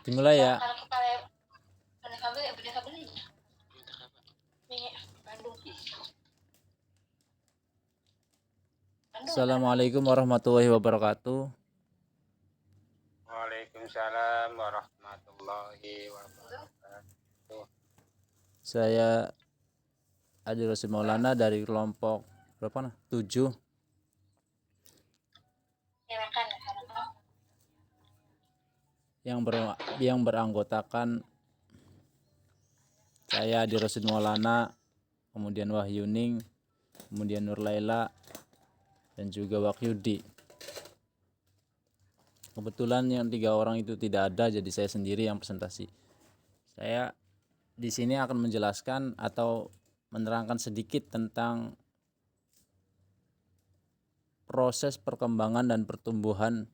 Dimulai ya. Assalamualaikum warahmatullahi wabarakatuh. Waalaikumsalam warahmatullahi wabarakatuh. Saya Adi Rosi Maulana dari kelompok berapa 7 yang beranggotakan saya Adi Rosi Maulana, kemudian Wahyuning, kemudian Nur Laila, dan juga Wahyudi. Kebetulan yang 3 orang itu tidak ada, jadi saya sendiri yang presentasi. Saya di sini akan menjelaskan atau menerangkan sedikit tentang proses perkembangan dan pertumbuhan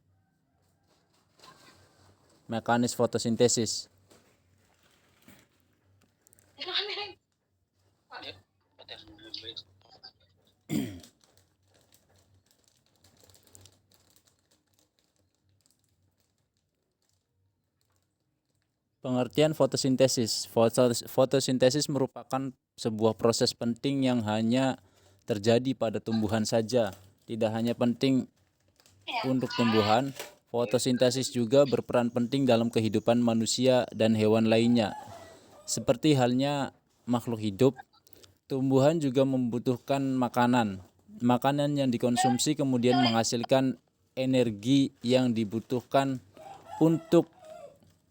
mekanis fotosintesis. Pengertian fotosintesis. Fotosintesis merupakan sebuah proses penting yang hanya terjadi pada tumbuhan saja. Tidak hanya penting untuk tumbuhan, fotosintesis juga berperan penting dalam kehidupan manusia dan hewan lainnya. Seperti halnya makhluk hidup, tumbuhan juga membutuhkan makanan. Makanan yang dikonsumsi kemudian menghasilkan energi yang dibutuhkan untuk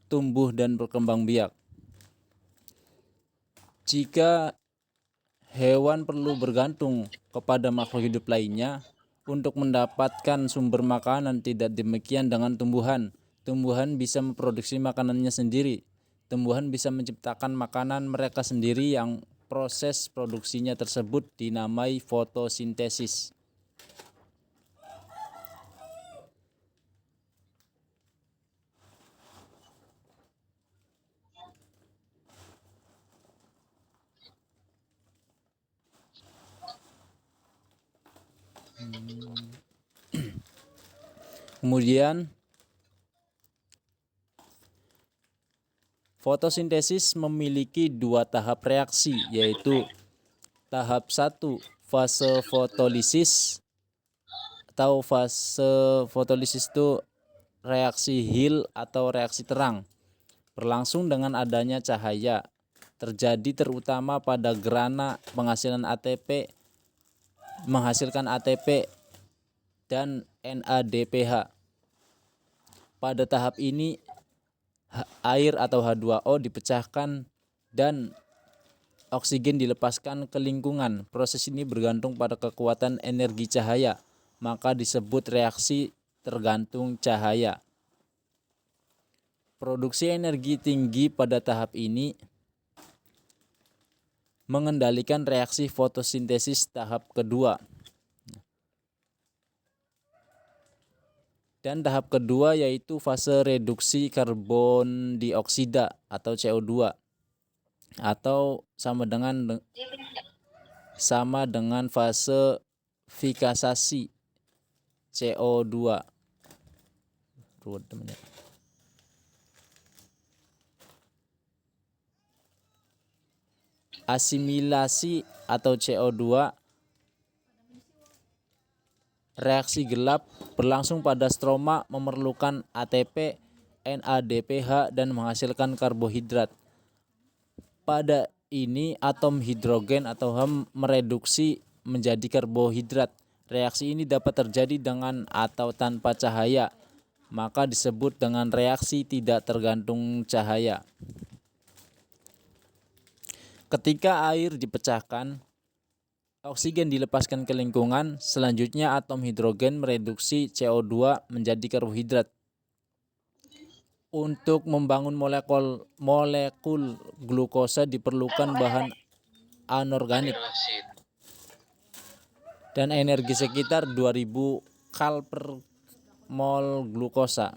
tumbuh dan berkembang biak. Jika hewan perlu bergantung kepada makhluk hidup lainnya untuk mendapatkan sumber makanan, tidak demikian dengan tumbuhan. Tumbuhan bisa memproduksi makanannya sendiri. Tumbuhan bisa menciptakan makanan mereka sendiri yang proses produksinya tersebut dinamai fotosintesis. Kemudian fotosintesis memiliki 2 tahap reaksi, yaitu tahap 1 fase fotolisis, atau fase fotolisis itu reaksi Hill atau reaksi terang, berlangsung dengan adanya cahaya, terjadi terutama pada gerana menghasilkan ATP dan NADPH. Pada tahap ini air atau H2O dipecahkan dan oksigen dilepaskan ke lingkungan. Proses ini bergantung pada kekuatan energi cahaya, maka disebut reaksi tergantung cahaya. Produksi energi tinggi pada tahap ini mengendalikan reaksi fotosintesis tahap kedua. Dan tahap kedua yaitu fase reduksi karbon dioksida atau CO2, atau sama dengan fase fikasasi CO2. Asimilasi atau CO2, reaksi gelap berlangsung pada stroma, memerlukan ATP, NADPH dan menghasilkan karbohidrat. Pada ini atom hidrogen atau HEM mereduksi menjadi karbohidrat. Reaksi ini dapat terjadi dengan atau tanpa cahaya, maka disebut dengan reaksi tidak tergantung cahaya. Ketika air dipecahkan, oksigen dilepaskan ke lingkungan. Selanjutnya atom hidrogen mereduksi CO2 menjadi karbohidrat. Untuk membangun molekul glukosa diperlukan bahan anorganik dan energi sekitar 2000 kal per mol glukosa.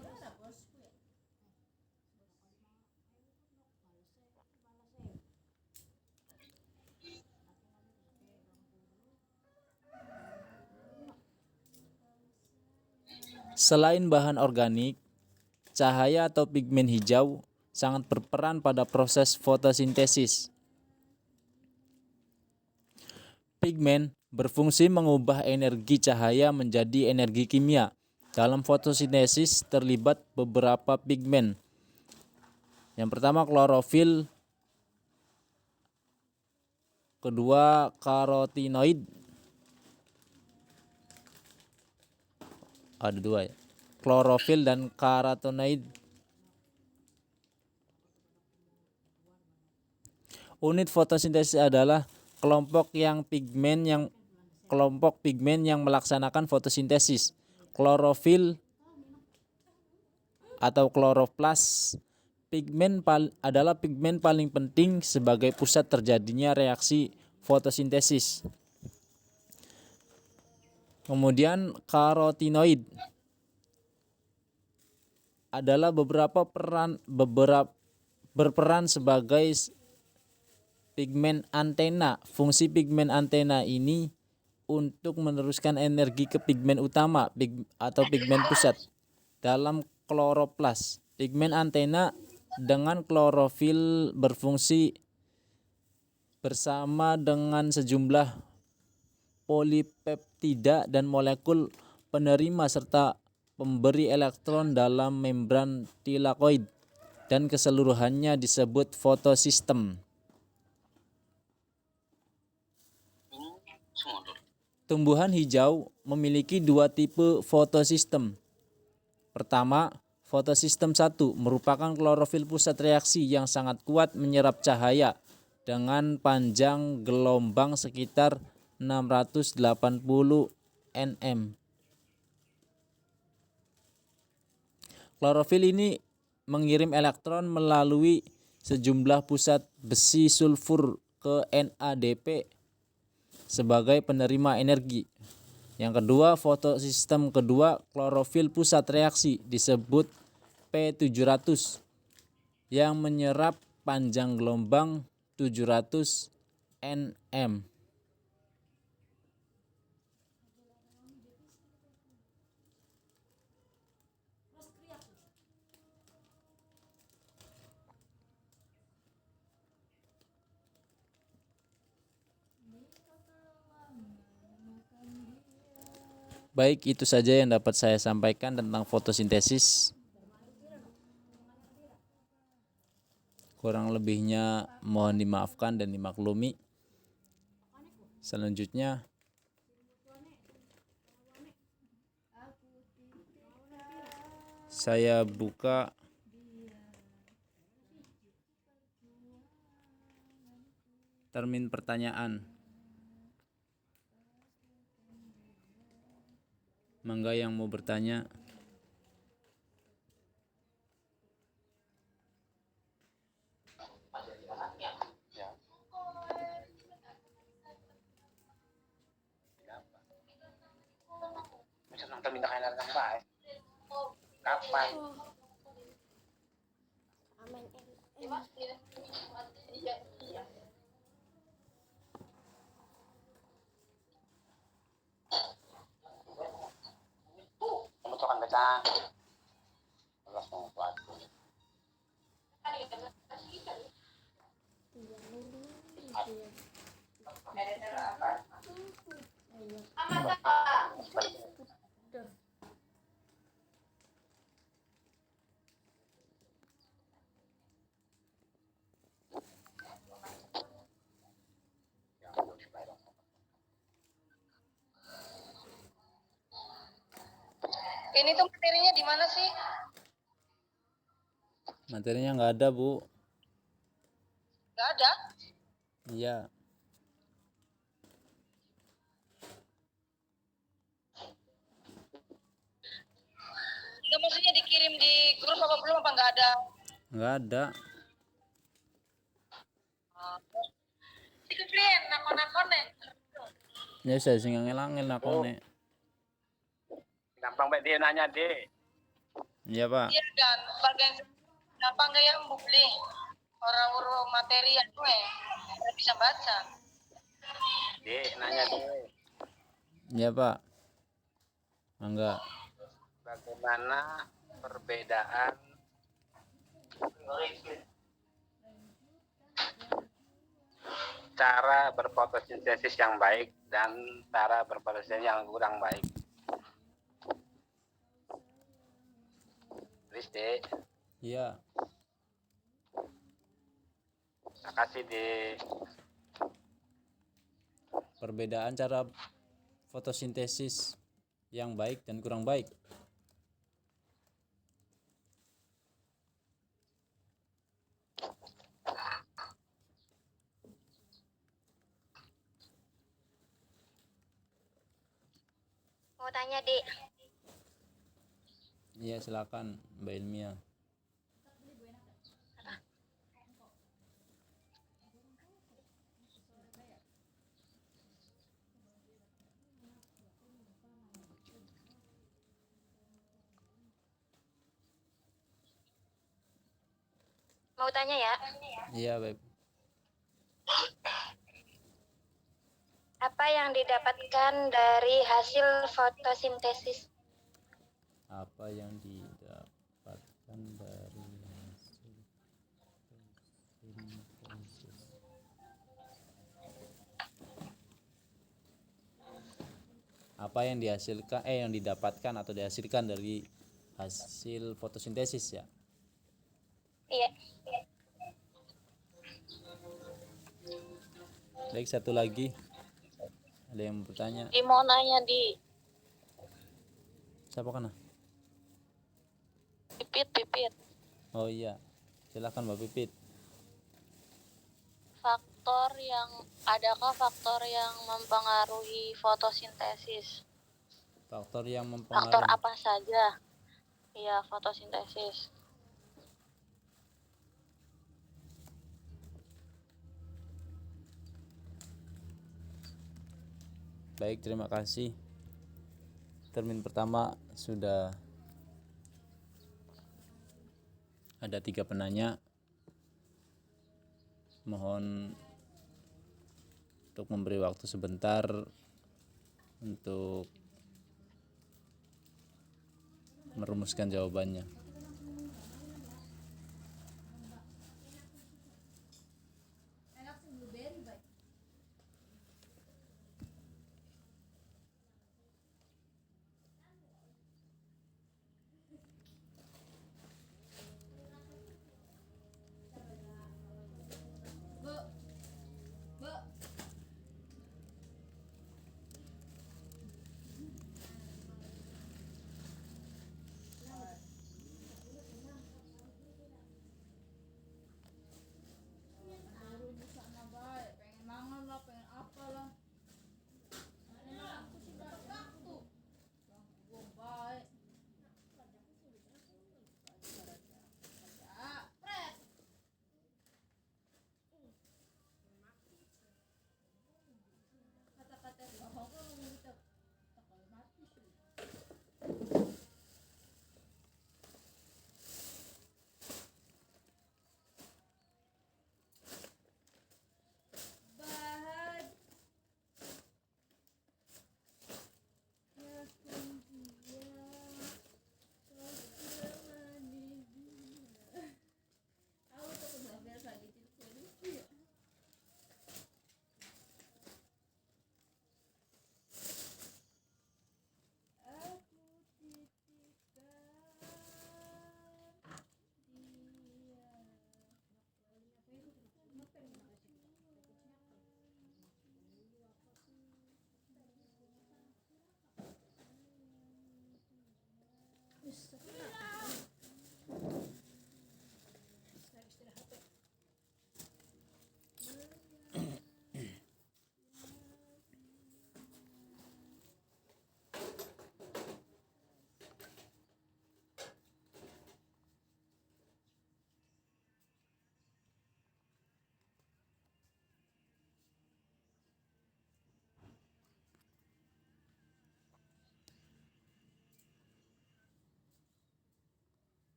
Selain bahan organik, cahaya atau pigmen hijau sangat berperan pada proses fotosintesis. Pigmen berfungsi mengubah energi cahaya menjadi energi kimia. Dalam fotosintesis terlibat beberapa pigmen. Yang pertama klorofil, kedua karotinoid. Ada dua ya. Klorofil dan karotinoid. Unit fotosintesis adalah kelompok pigmen yang melaksanakan fotosintesis. Klorofil atau kloroplas adalah pigmen paling penting sebagai pusat terjadinya reaksi fotosintesis. Kemudian karotinoid adalah berperan sebagai pigmen antena. Fungsi pigmen antena ini untuk meneruskan energi ke pigmen utama atau pigmen pusat. Dalam kloroplas, pigmen antena dengan klorofil berfungsi bersama dengan sejumlah polipeptida dan molekul penerima serta pemberi elektron dalam membran tilakoid, dan keseluruhannya disebut fotosistem. Tumbuhan hijau memiliki dua tipe fotosistem. Pertama, fotosistem 1 merupakan klorofil pusat reaksi yang sangat kuat menyerap cahaya dengan panjang gelombang sekitar 680 nm. Klorofil ini mengirim elektron melalui sejumlah pusat besi sulfur ke NADP sebagai penerima energi. Yang kedua, fotosistem kedua, klorofil pusat reaksi disebut P700 yang menyerap panjang gelombang 700 nm. Baik, itu saja yang dapat saya sampaikan tentang fotosintesis. Kurang lebihnya mohon dimaafkan dan dimaklumi. Selanjutnya saya buka termin pertanyaan. Mangga yang mau bertanya. Minta kailan ng bahay. Kapan? Kemutukan baca. Alas mo kuat. Ini tuh materinya di mana sih? Materinya nggak ada, Bu. Nggak ada? Iya. Nggak, maksudnya dikirim di grup apa belum, apa nggak ada? Nggak ada. Dikeprian, nakon-nakon nih. Ya saya sing ngangel-angel nakone. Gampang baik dia nanya deh. Iya, Pak. Iya kan, bagian gampang nggak yang beli orang urut materi yang gue nggak bisa baca. Deh, nanya deh. Iya, Pak. Mangga. Bagaimana perbedaan cara berfotosintesis yang baik dan cara berfotosintesis yang kurang baik. Tulis, Dek. Iya. Makasih, Dek. Perbedaan cara fotosintesis yang baik dan kurang baik. Mau tanya, Dek. Iya, silakan Mbak Ilmia. Mau tanya ya. Iya, baik. Apa yang didapatkan dari hasil fotosintesis? Apa yang didapatkan dari hasil fotosintesis? Apa yang didapatkan atau dihasilkan dari hasil fotosintesis ya? Iya. Baik, satu lagi. Ada yang bertanya? Di mau nanya, Di. Siapa kana? Pipit. Oh iya. Silakan Mbak Pipit. Adakah faktor yang mempengaruhi fotosintesis? Faktor yang Faktor mempengaruhi. apa saja? Iya, fotosintesis. Baik, terima kasih. Termin pertama sudah ada 3 penanya. Mohon untuk memberi waktu sebentar untuk merumuskan jawabannya.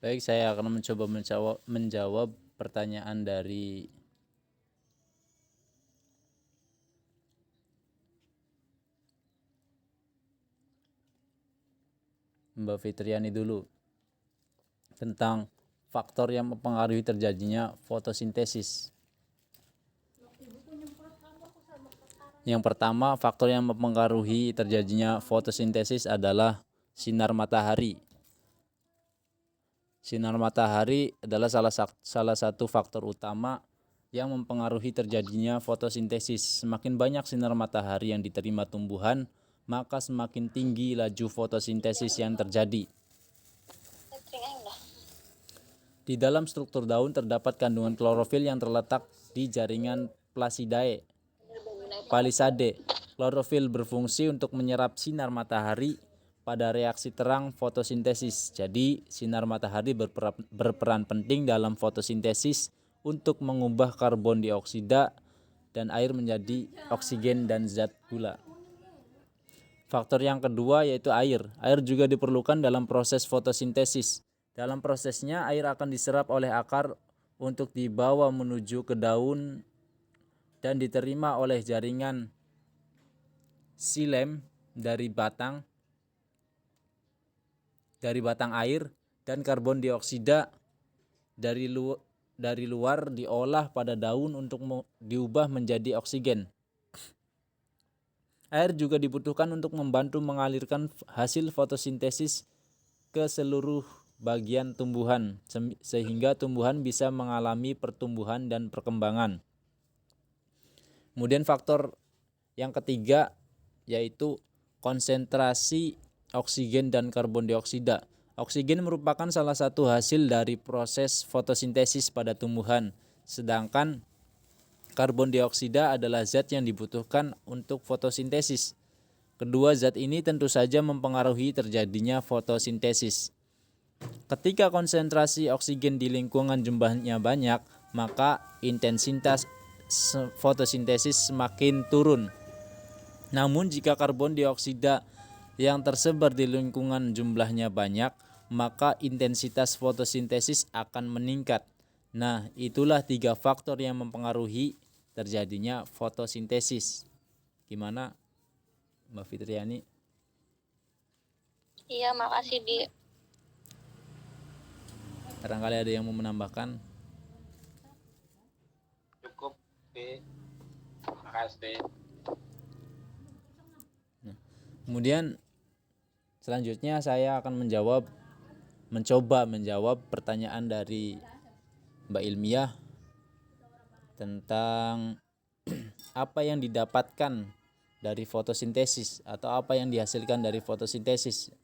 Baik, saya akan mencoba menjawab pertanyaan dari Mbak Fitriani dulu tentang faktor yang mempengaruhi terjadinya fotosintesis. Yang pertama, faktor yang mempengaruhi terjadinya fotosintesis adalah sinar matahari. Sinar matahari adalah salah satu faktor utama yang mempengaruhi terjadinya fotosintesis. Semakin banyak sinar matahari yang diterima tumbuhan, maka semakin tinggi laju fotosintesis yang terjadi. Di dalam struktur daun terdapat kandungan klorofil yang terletak di jaringan palisade. Klorofil berfungsi untuk menyerap sinar matahari pada reaksi terang fotosintesis. Jadi, sinar matahari berperan penting dalam fotosintesis untuk mengubah karbon dioksida dan air menjadi oksigen dan zat gula. Faktor yang kedua yaitu air. Air juga diperlukan dalam proses fotosintesis. Dalam prosesnya, air akan diserap oleh akar untuk dibawa menuju ke daun dan diterima oleh jaringan xilem dari batang air, dan karbon dioksida dari luar diolah pada daun untuk diubah menjadi oksigen. Air juga dibutuhkan untuk membantu mengalirkan hasil fotosintesis ke seluruh bagian tumbuhan sehingga tumbuhan bisa mengalami pertumbuhan dan perkembangan. Kemudian faktor yang ketiga yaitu konsentrasi oksigen dan karbon dioksida. Oksigen merupakan salah satu hasil dari proses fotosintesis pada tumbuhan, sedangkan karbon dioksida adalah zat yang dibutuhkan untuk fotosintesis. Kedua zat ini tentu saja mempengaruhi terjadinya fotosintesis. Ketika konsentrasi oksigen di lingkungan jumlahnya banyak, maka intensitas fotosintesis semakin turun. Namun jika karbon dioksida yang tersebar di lingkungan jumlahnya banyak, maka intensitas fotosintesis akan meningkat. Nah, itulah 3 faktor yang mempengaruhi terjadinya fotosintesis. Gimana, Mbak Fitriani? Iya, makasih Di. Barangkali ada yang mau menambahkan? Cukup, Bi. Makasih. Kemudian selanjutnya saya akan mencoba menjawab pertanyaan dari Mbak Ilmiah tentang apa yang didapatkan dari fotosintesis atau apa yang dihasilkan dari fotosintesis.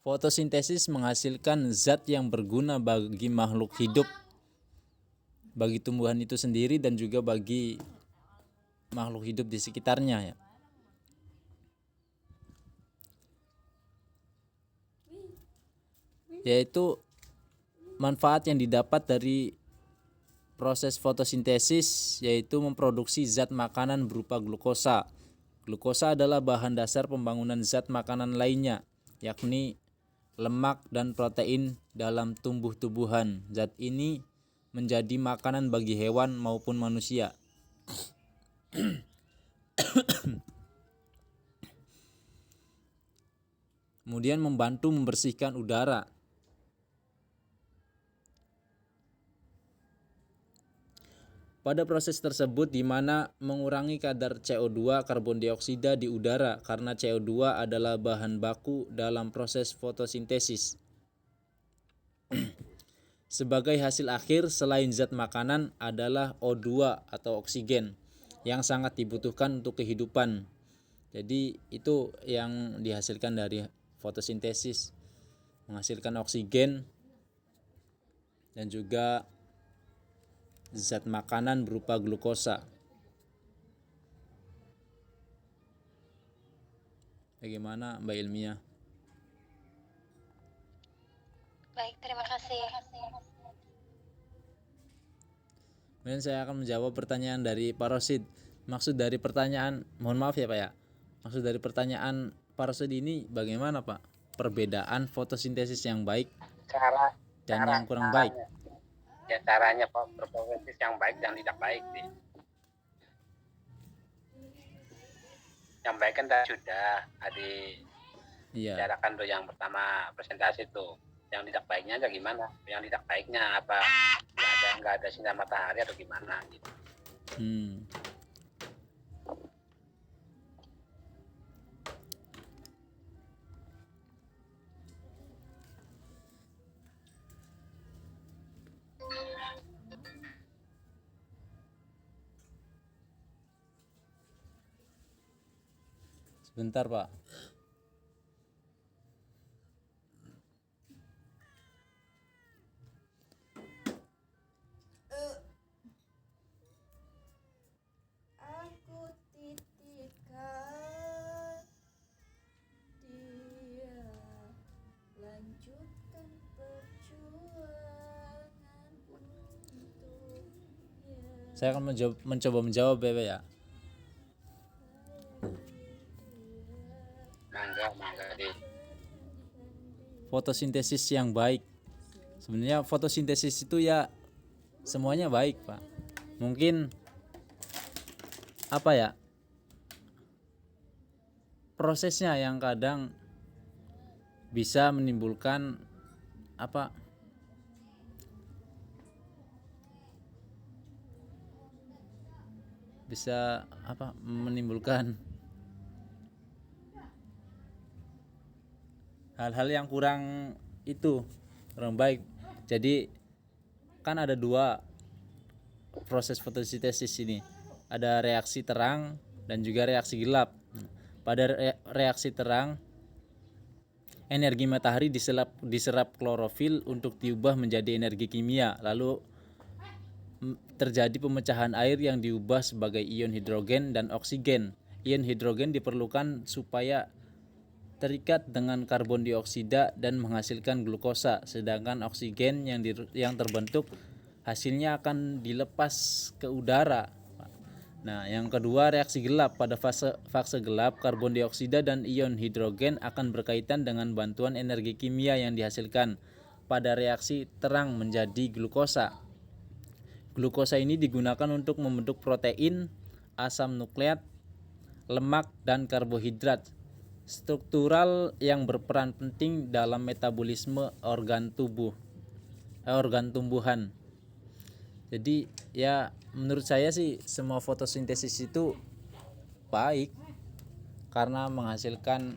Fotosintesis menghasilkan zat yang berguna bagi makhluk hidup, bagi tumbuhan itu sendiri dan juga bagi makhluk hidup di sekitarnya, ya. Yaitu manfaat yang didapat dari proses fotosintesis yaitu memproduksi zat makanan berupa glukosa. Glukosa adalah bahan dasar pembangunan zat makanan lainnya, yakni lemak dan protein dalam tumbuh-tumbuhan. Zat ini menjadi makanan bagi hewan maupun manusia. Kemudian membantu membersihkan udara. Pada proses tersebut di mana mengurangi kadar CO2 karbon dioksida di udara karena CO2 adalah bahan baku dalam proses fotosintesis. Sebagai hasil akhir selain zat makanan adalah O2 atau oksigen yang sangat dibutuhkan untuk kehidupan. Jadi itu yang dihasilkan dari fotosintesis, menghasilkan oksigen dan juga zat makanan berupa glukosa. Bagaimana Mbak Ilmiah? Baik, terima kasih. Kemudian saya akan menjawab pertanyaan dari Pak Rosid. Maksud dari pertanyaan, mohon maaf ya Pak ya. Maksud dari pertanyaan Pak Rosid ini bagaimana Pak? Perbedaan fotosintesis yang baik dan yang kurang baik. Ya caranya berproses yang baik dan tidak baik sih. Yang baik kan tadi sudah Iya. bicarakan tuh yang pertama presentasi tuh. Yang tidak baiknya aja gimana? Yang tidak baiknya apa? Nggak ada sinar matahari atau gimana gitu. Sebentar, Pak. Aku titipkan dia, lanjutkan perjuangan untuknya. Saya akan mencoba menjawab Bebe ya. Mangga di Fotosintesis yang baik. Sebenarnya fotosintesis itu ya semuanya baik, Pak. Mungkin apa ya? Prosesnya yang kadang bisa menimbulkan apa? Bisa apa? Menimbulkan hal-hal yang kurang baik. Jadi kan ada dua proses fotosintesis ini, ada reaksi terang dan juga reaksi gelap. Pada reaksi terang, energi matahari diserap klorofil untuk diubah menjadi energi kimia, lalu terjadi pemecahan air yang diubah sebagai ion hidrogen dan oksigen. Ion hidrogen diperlukan supaya terikat dengan karbon dioksida dan menghasilkan glukosa, sedangkan oksigen yang terbentuk hasilnya akan dilepas ke udara. Nah, yang kedua reaksi gelap. Pada fase gelap, karbon dioksida dan ion hidrogen akan berkaitan dengan bantuan energi kimia yang dihasilkan pada reaksi terang menjadi glukosa. Glukosa ini digunakan untuk membentuk protein, asam nukleat, lemak, dan karbohidrat struktural yang berperan penting dalam metabolisme organ tumbuhan. Jadi ya menurut saya sih semua fotosintesis itu baik karena menghasilkan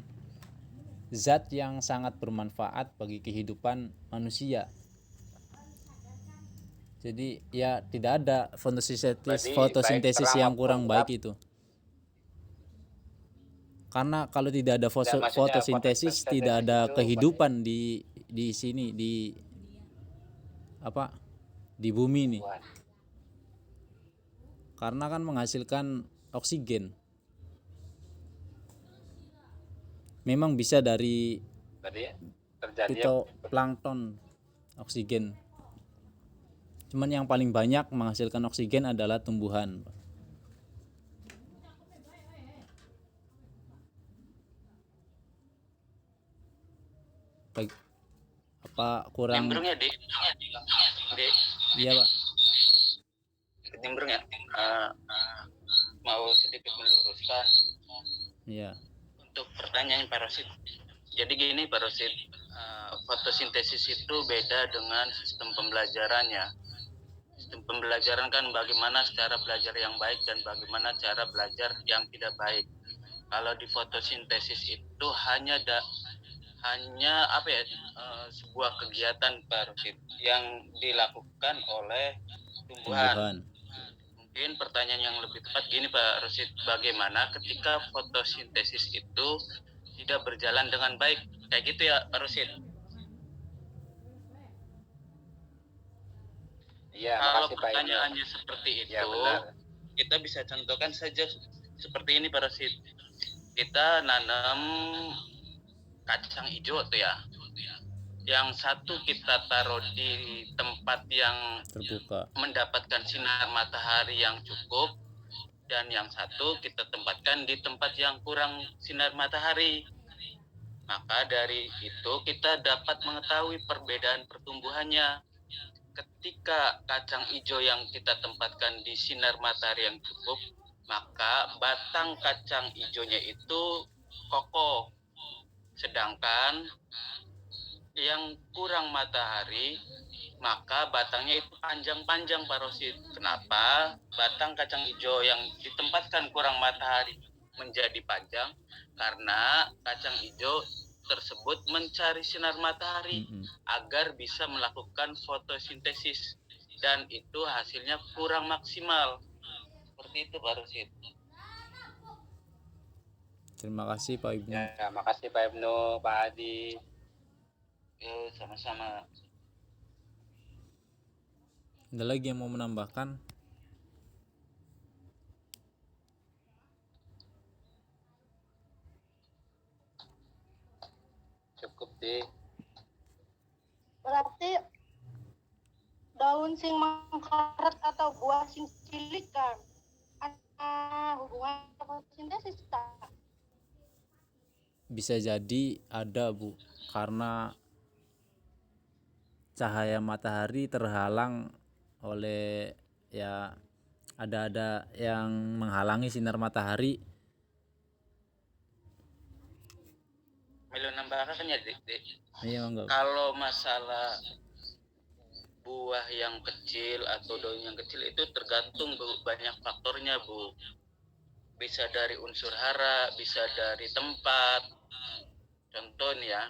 zat yang sangat bermanfaat bagi kehidupan manusia. Jadi ya tidak ada fotosintesis yang kurang baik itu. Karena kalau tidak ada fotosintesis tidak ada kehidupan di sini di bumi ini. Karena kan menghasilkan oksigen. Memang bisa dari fitoplankton oksigen. Cuman yang paling banyak menghasilkan oksigen adalah tumbuhan. Baik, apa kurang? Nimbrung ya, Di. Iya, Pak. Nimbrung ya. Mau sedikit meluruskan. Iya. Untuk pertanyaan Pak Rosid. Jadi gini Pak Rosid, fotosintesis itu beda dengan sistem pembelajarannya. Sistem pembelajaran kan bagaimana cara belajar yang baik dan bagaimana cara belajar yang tidak baik. Kalau di fotosintesis itu hanya sebuah kegiatan Pak Rosid yang dilakukan oleh tumbuhan. Mungkin pertanyaan yang lebih tepat gini Pak Rosid, bagaimana ketika fotosintesis itu tidak berjalan dengan baik, kayak gitu ya Pak Rosid? Iya, kalau pertanyaannya seperti itu, ya, kita bisa contohkan saja seperti ini Pak Rosid. Kita nanam kacang hijau tuh ya. Yang satu kita taruh di tempat yang terbuka, mendapatkan sinar matahari yang cukup, dan yang satu kita tempatkan di tempat yang kurang sinar matahari. Maka dari itu kita dapat mengetahui perbedaan pertumbuhannya. ketika kacang hijau yang kita tempatkan di sinar matahari yang cukup, maka batang kacang hijaunya itu kokoh. Sedangkan yang kurang matahari, maka batangnya itu panjang-panjang, Pak Rosid. Kenapa? Batang kacang hijau yang ditempatkan kurang matahari menjadi panjang karena kacang hijau tersebut mencari sinar matahari agar bisa melakukan fotosintesis, dan itu hasilnya kurang maksimal. Seperti itu, Pak Rosid. Terima kasih Pak Ibnu. Ya, makasih Pak Ibnu, Pak Adi. Sama-sama. Ada lagi yang mau menambahkan? Cukup deh. Berarti daun sing mangkaret atau buah sing cilik kan ada hubungan fotosintesis tak? Bisa jadi ada, Bu, karena cahaya matahari terhalang oleh ya ada yang menghalangi sinar matahari. Milo nambahkan ya, Dik. Iya, enggak. Kalau masalah buah yang kecil atau daun yang kecil itu tergantung, Bu, banyak faktornya, Bu. Bisa dari unsur hara, bisa dari tempat. Contoh nih ya,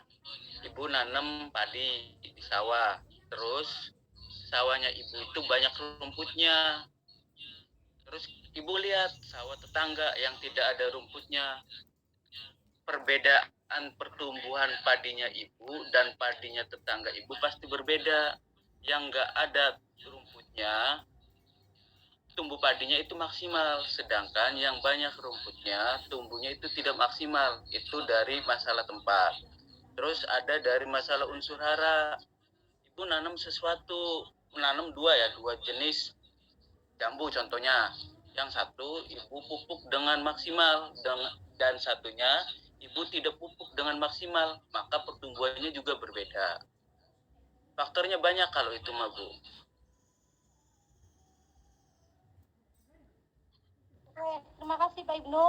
ibu nanam padi di sawah, terus sawahnya ibu itu banyak rumputnya. Terus ibu lihat sawah tetangga yang tidak ada rumputnya. Perbedaan pertumbuhan padinya ibu dan padinya tetangga ibu pasti berbeda. Yang nggak ada rumputnya, tumbuh padinya itu maksimal, sedangkan yang banyak rumputnya tumbuhnya itu tidak maksimal. Itu dari masalah tempat. Terus ada dari masalah unsur hara. Ibu nanam sesuatu, menanam dua jenis jambu contohnya. Yang satu ibu pupuk dengan maksimal, dan satunya ibu tidak pupuk dengan maksimal, maka pertumbuhannya juga berbeda. Faktornya banyak kalau itu mah, Bu. Terima kasih Pak Ibnu.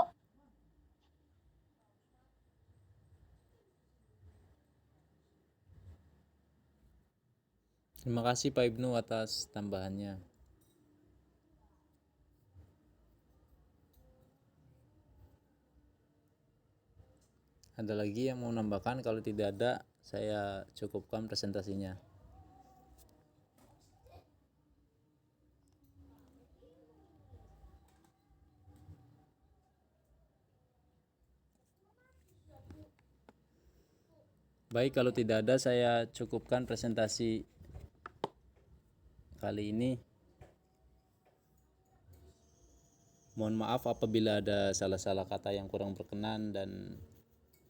Terima kasih Pak Ibnu atas tambahannya. Ada lagi yang mau menambahkan? Kalau tidak ada, saya cukupkan presentasinya. Baik, kalau tidak ada, saya cukupkan presentasi kali ini. Mohon maaf apabila ada salah-salah kata yang kurang berkenan dan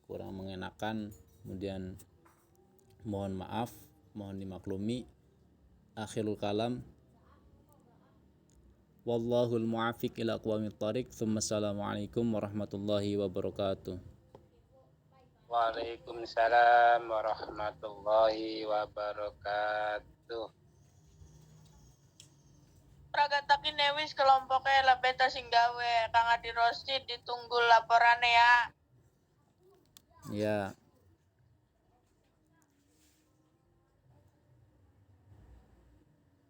kurang mengenakan. Kemudian mohon maaf, mohon dimaklumi. Akhirul kalam, wallahul mu'afiq ila aqwamit thariq. Assalamualaikum warahmatullahi wabarakatuh. Waalaikumsalam warahmatullahi wabarakatuh. Pragataki newis kelompoknya lah beta singgawe Kang Adi Rosid, ditunggu laporannya ya. Ya.